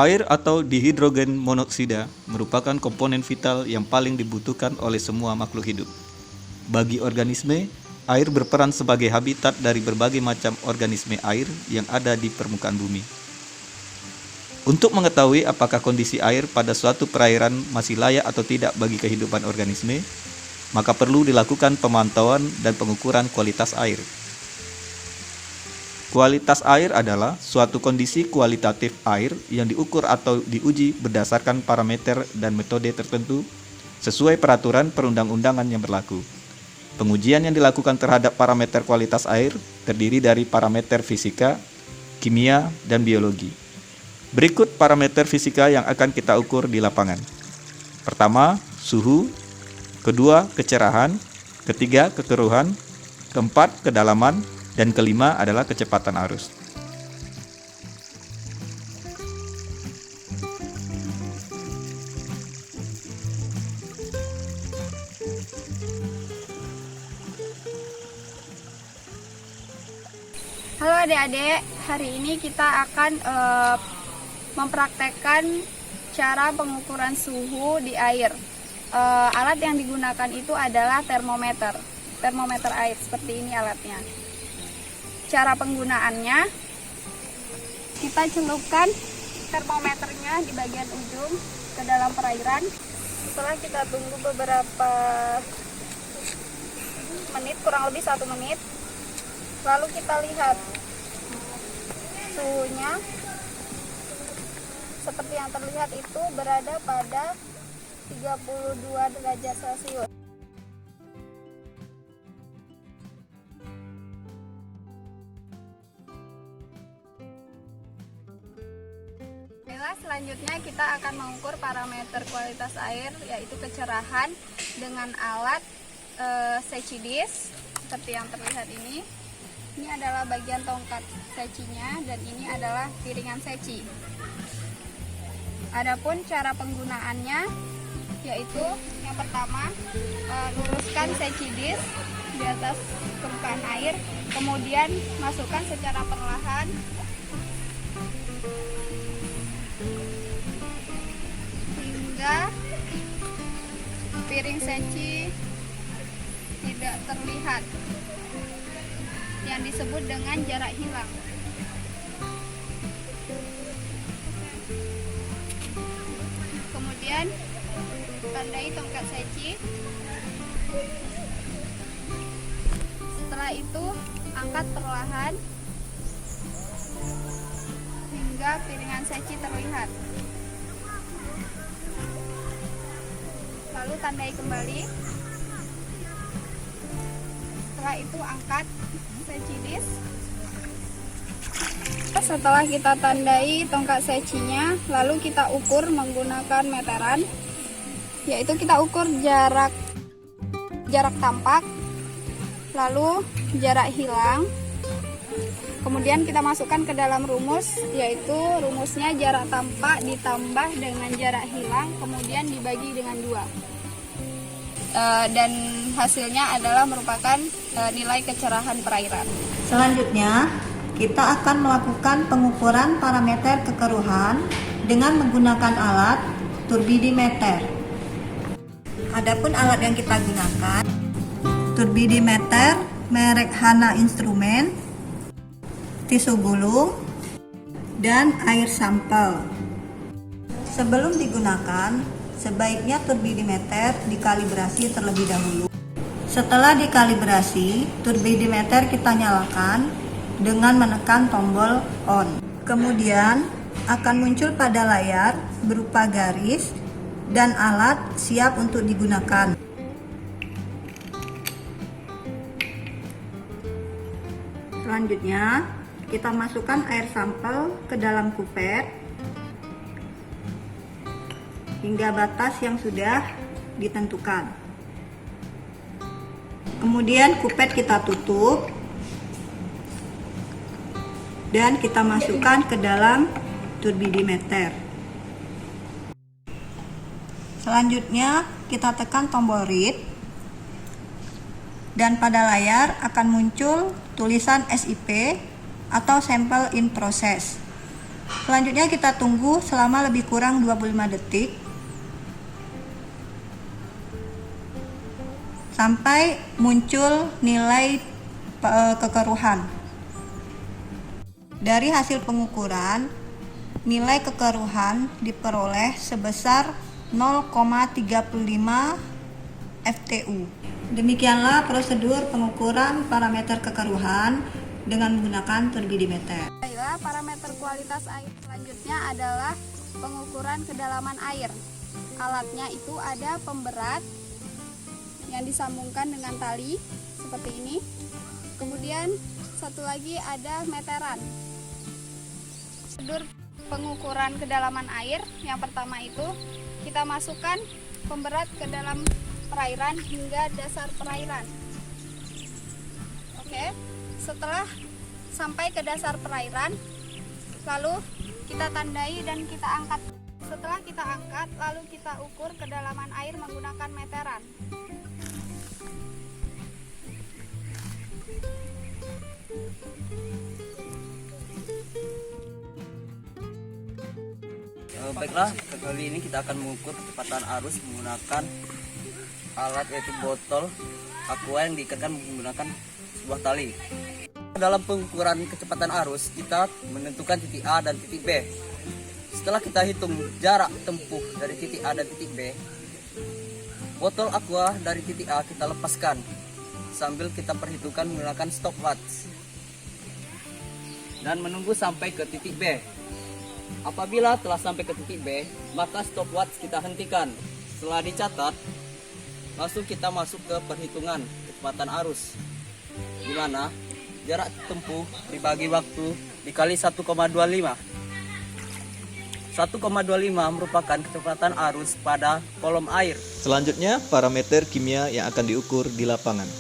Air atau dihidrogen monoksida merupakan komponen vital yang paling dibutuhkan oleh semua makhluk hidup. Bagi organisme, air berperan sebagai habitat dari berbagai macam organisme air yang ada di permukaan bumi. Untuk mengetahui apakah kondisi air pada suatu perairan masih layak atau tidak bagi kehidupan organisme, maka perlu dilakukan pemantauan dan pengukuran kualitas air. Kualitas air adalah suatu kondisi kualitatif air yang diukur atau diuji berdasarkan parameter dan metode tertentu sesuai peraturan perundang-undangan yang berlaku. Pengujian yang dilakukan terhadap parameter kualitas air terdiri dari parameter fisika, kimia, dan biologi. Berikut parameter fisika yang akan kita ukur di lapangan. Pertama, suhu. Kedua, kecerahan. Ketiga, kekeruhan. Keempat, kedalaman. Dan kelima adalah kecepatan arus. Halo adik-adik, hari ini kita akan mempraktekkan cara pengukuran suhu di air. Alat yang digunakan itu adalah termometer air, seperti ini alatnya. Cara penggunaannya, kita celupkan termometernya di bagian ujung ke dalam perairan. Setelah kita tunggu beberapa menit, kurang lebih 1 menit, lalu kita lihat suhunya. Seperti yang terlihat itu berada pada 32 derajat Celcius. Selanjutnya kita akan mengukur parameter kualitas air, yaitu kecerahan dengan alat Secchi-Disk seperti yang terlihat ini. Ini adalah bagian tongkat Secchi-nya dan ini adalah piringan Secchi. Adapun cara penggunaannya yaitu yang pertama, luruskan Secchi-Disk di atas permukaan air, kemudian masukkan secara perlahan hingga piring Secchi tidak terlihat, yang disebut dengan jarak hilang. Kemudian tandai tongkat Secchi. Setelah itu angkat perlahan hingga piringan Secchi terlihat. Lalu tandai kembali. Setelah itu angkat Secchi-Disk. Setelah kita tandai tongkat Secchi-nya, lalu kita ukur menggunakan meteran, yaitu kita ukur jarak tampak, lalu jarak hilang. Kemudian kita masukkan ke dalam rumus, yaitu rumusnya jarak tampak ditambah dengan jarak hilang, kemudian dibagi dengan 2. Dan hasilnya adalah merupakan nilai kecerahan perairan. Selanjutnya, kita akan melakukan pengukuran parameter kekeruhan dengan menggunakan alat turbidimeter. Adapun alat yang kita gunakan, turbidimeter merek Hana Instrument, tisu gulung, dan air sampel. Sebelum digunakan, sebaiknya turbidimeter dikalibrasi terlebih dahulu. Setelah dikalibrasi, turbidimeter kita nyalakan dengan menekan tombol on. Kemudian akan muncul pada layar berupa garis dan alat siap untuk digunakan. Selanjutnya, kita masukkan air sampel ke dalam kupet hingga batas yang sudah ditentukan. Kemudian kupet kita tutup dan kita masukkan ke dalam turbidimeter. Selanjutnya kita tekan tombol read dan pada layar akan muncul tulisan SIP atau Sample in Process. Selanjutnya kita tunggu selama lebih kurang 25 detik sampai muncul nilai kekeruhan. Dari hasil pengukuran, nilai kekeruhan diperoleh sebesar 0,35 FTU. Demikianlah prosedur pengukuran parameter kekeruhan dengan menggunakan turbidimeter. Baiklah, parameter kualitas air selanjutnya adalah pengukuran kedalaman air. Alatnya itu ada pemberat yang disambungkan dengan tali seperti ini. Kemudian satu lagi ada meteran. Prosedur pengukuran kedalaman air yang pertama itu kita masukkan pemberat ke dalam perairan hingga dasar perairan. Oke, setelah sampai ke dasar perairan, lalu kita tandai dan kita angkat. Setelah kita angkat, lalu kita ukur kedalaman air menggunakan meteran. Baiklah, kali ini kita akan mengukur kecepatan arus menggunakan alat yaitu botol aqua yang diikatkan menggunakan sebuah tali. Dalam pengukuran kecepatan arus, kita menentukan titik A dan titik B. Setelah kita hitung jarak tempuh dari titik A dan titik B, botol aqua dari titik A kita lepaskan sambil kita perhitungkan menggunakan stopwatch dan menunggu sampai ke titik B. Apabila telah sampai ke titik B, maka stopwatch kita hentikan. Setelah dicatat, langsung kita masuk ke perhitungan kecepatan arus, di mana jarak tempuh dibagi waktu dikali 1,25. 1,25 merupakan kecepatan arus pada kolom air. Selanjutnya, parameter kimia yang akan diukur di lapangan,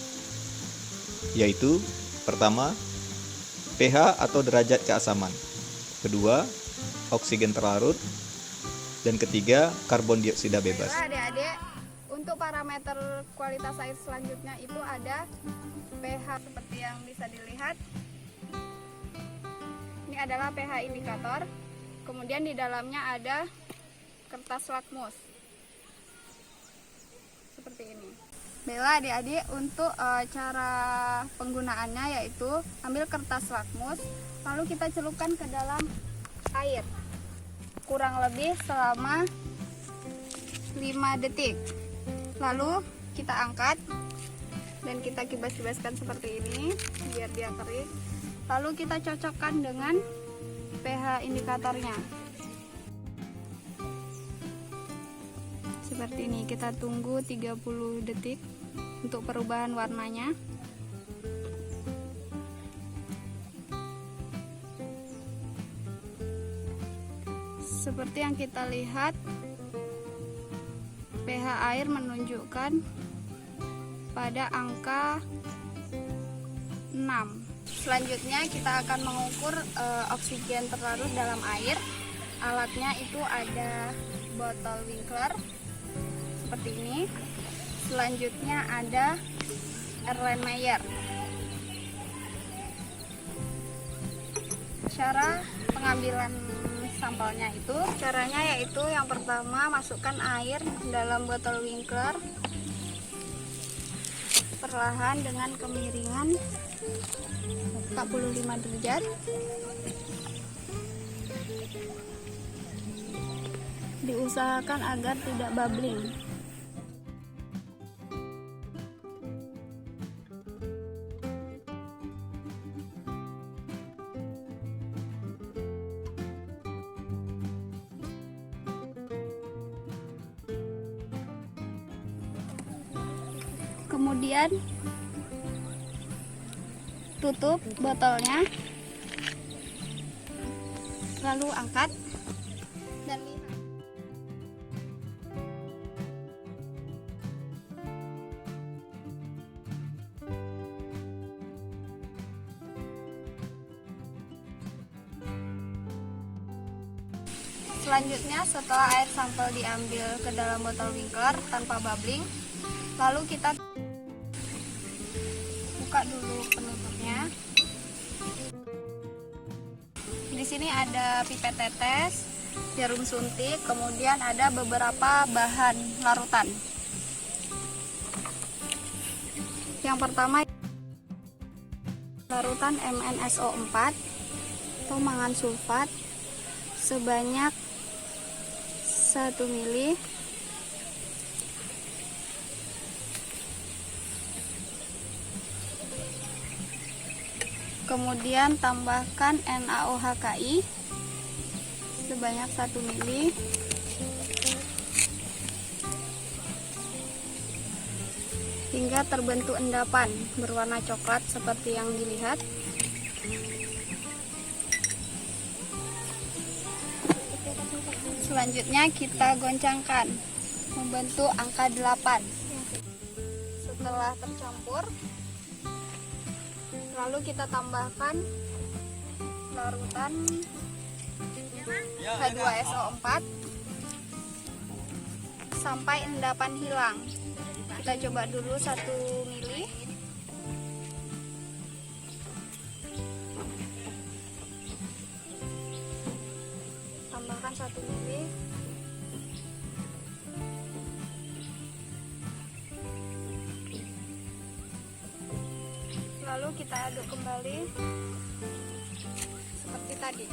yaitu pertama, pH atau derajat keasaman, kedua, oksigen terlarut, dan ketiga, karbon dioksida bebas. Adik-adik, untuk parameter kualitas air selanjutnya itu ada pH seperti yang bisa dilihat. Ini adalah pH indikator. Kemudian di dalamnya ada kertas lakmus seperti ini. Baiklah adik-adik, untuk cara penggunaannya yaitu ambil kertas lakmus, lalu kita celupkan ke dalam air kurang lebih selama 5 detik. Lalu kita angkat dan kita kibas-kibaskan seperti ini biar dia kering. Lalu kita cocokkan dengan pH indikatornya. Seperti ini, kita tunggu 30 detik untuk perubahan warnanya. Seperti yang kita lihat, pH air menunjukkan pada angka 6. Selanjutnya kita akan mengukur oksigen terlarut dalam air. Alatnya itu ada botol Winkler seperti ini. Selanjutnya ada Erlenmeyer. Cara pengambilan sampelnya itu, caranya yaitu yang pertama masukkan air dalam botol Winkler perlahan dengan kemiringan 45 derajat. Diusahakan agar tidak bubbling. Kemudian tutup botolnya, lalu angkat dan lihat. Selanjutnya, setelah air sampel diambil ke dalam botol Winkler tanpa bubbling, lalu kita buka dulu penutupnya. Di sini sini ada pipet tetes, jarum suntik, kemudian ada beberapa bahan larutan. Yang pertama, larutan MnSO4 atau mangan sulfat sebanyak 1 mili. Kemudian tambahkan NaOH(Ki) sebanyak 1 mili. Hingga terbentuk endapan berwarna coklat seperti yang dilihat. Selanjutnya kita goncangkan membentuk angka 8. Setelah tercampur, lalu kita tambahkan larutan H2SO4 sampai endapan hilang. Kita coba dulu 1 mili. Tambahkan 1 mili. Lalu kita aduk kembali seperti tadi.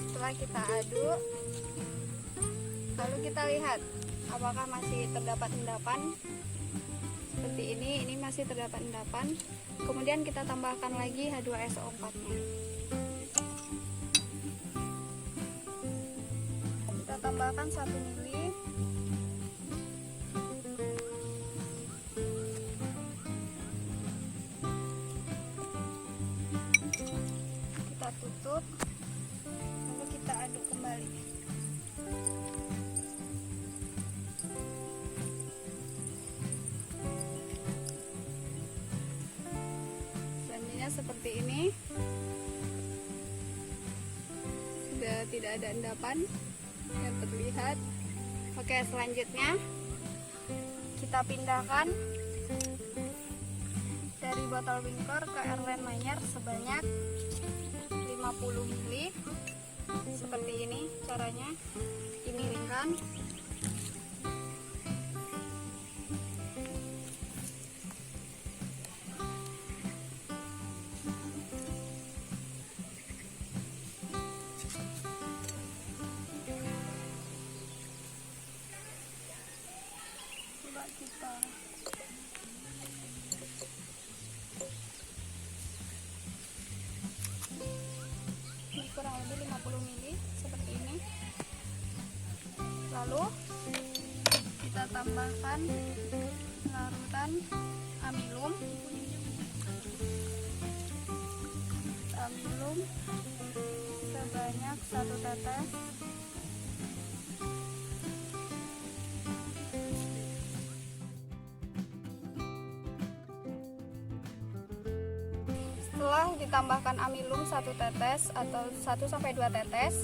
Setelah kita aduk, lalu kita lihat apakah masih terdapat endapan. Seperti ini masih terdapat endapan. Kemudian kita tambahkan lagi H2SO4-nya. Kita tambahkan 1 mili. Kita tutup, lalu kita aduk kembali. Selanjutnya seperti ini, sudah tidak ada endapan yang terlihat. Oke, selanjutnya kita pindahkan dari botol Winkler ke airline liner sebanyak 50 mili. Seperti ini caranya, dimiringkan. Coba kita kurang lebih 50 mili seperti ini. Lalu kita tambahkan larutan amilum sebanyak 1 tetes. Setelah ditambahkan amilum 1 tetes atau 1-2 tetes,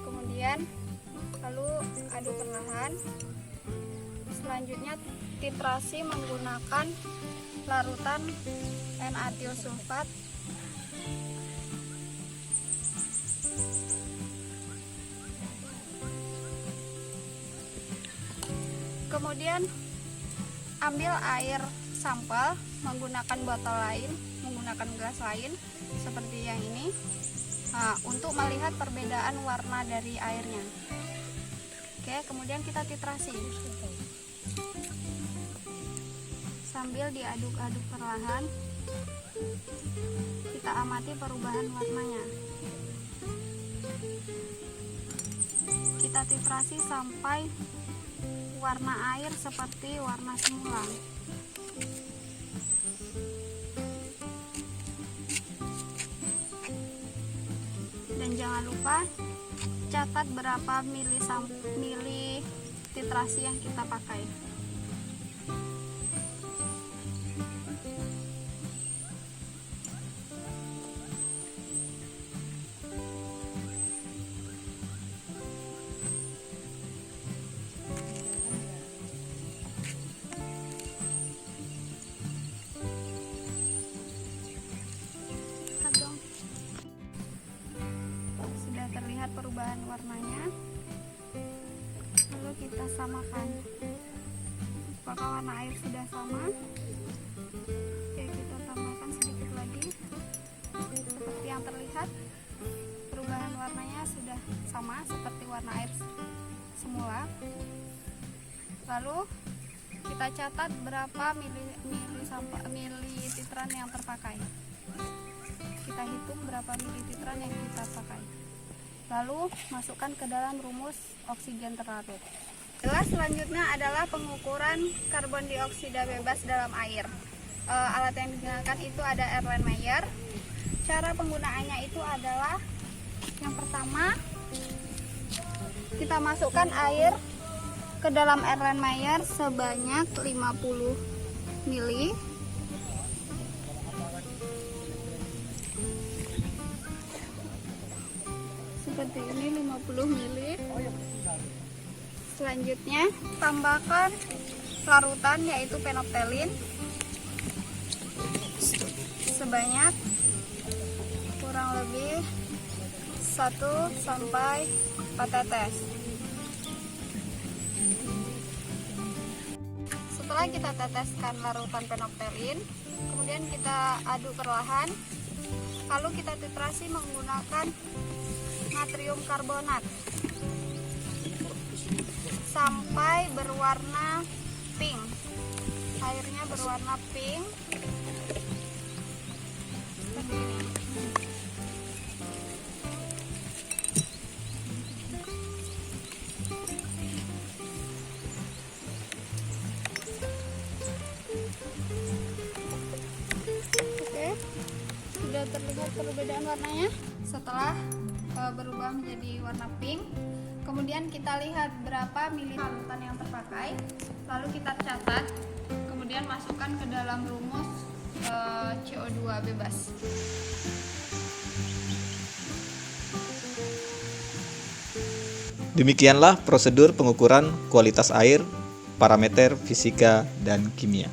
kemudian lalu aduk perlahan. Selanjutnya titrasi menggunakan larutan N-tiosulfat kemudian ambil air sampel menggunakan botol lain, menggunakan gelas lain seperti yang ini. Nah, untuk melihat perbedaan warna dari airnya. Oke, kemudian kita titrasi sambil diaduk-aduk perlahan. Kita amati perubahan warnanya. Kita titrasi sampai warna air seperti warna semula. Dan jangan lupa catat berapa mili titrasi yang kita pakai. sudah terlihat perubahan warnanya. Lalu kita samakan. Apakah warna air sudah sama? Oke, kita tambahkan sedikit lagi. Seperti yang terlihat, perubahan warnanya sudah sama seperti warna air semula. Lalu kita catat berapa mililitran yang terpakai. Kita hitung berapa mililitran yang kita pakai. Lalu masukkan ke dalam rumus oksigen terlarut. Selanjutnya adalah pengukuran karbon dioksida bebas dalam air. Alat yang digunakan itu ada Erlenmeyer. Cara penggunaannya itu adalah yang pertama, kita masukkan air ke dalam Erlenmeyer sebanyak 50 ml. Seperti ini 50 ml. Selanjutnya tambahkan larutan yaitu penoptelin sebanyak kurang lebih 1-4 tetes. Setelah kita teteskan larutan penoptelin, kemudian kita aduk perlahan, lalu kita titrasi menggunakan natrium karbonat sampai berwarna pink. Airnya berwarna pink seperti ini. Oke, sudah terlihat perbedaan warnanya. Setelah berubah menjadi warna pink, kemudian kita lihat berapa mililitran yang terpakai, lalu kita catat, kemudian masukkan ke dalam rumus CO2 bebas. Demikianlah prosedur pengukuran kualitas air, parameter fisika dan kimia.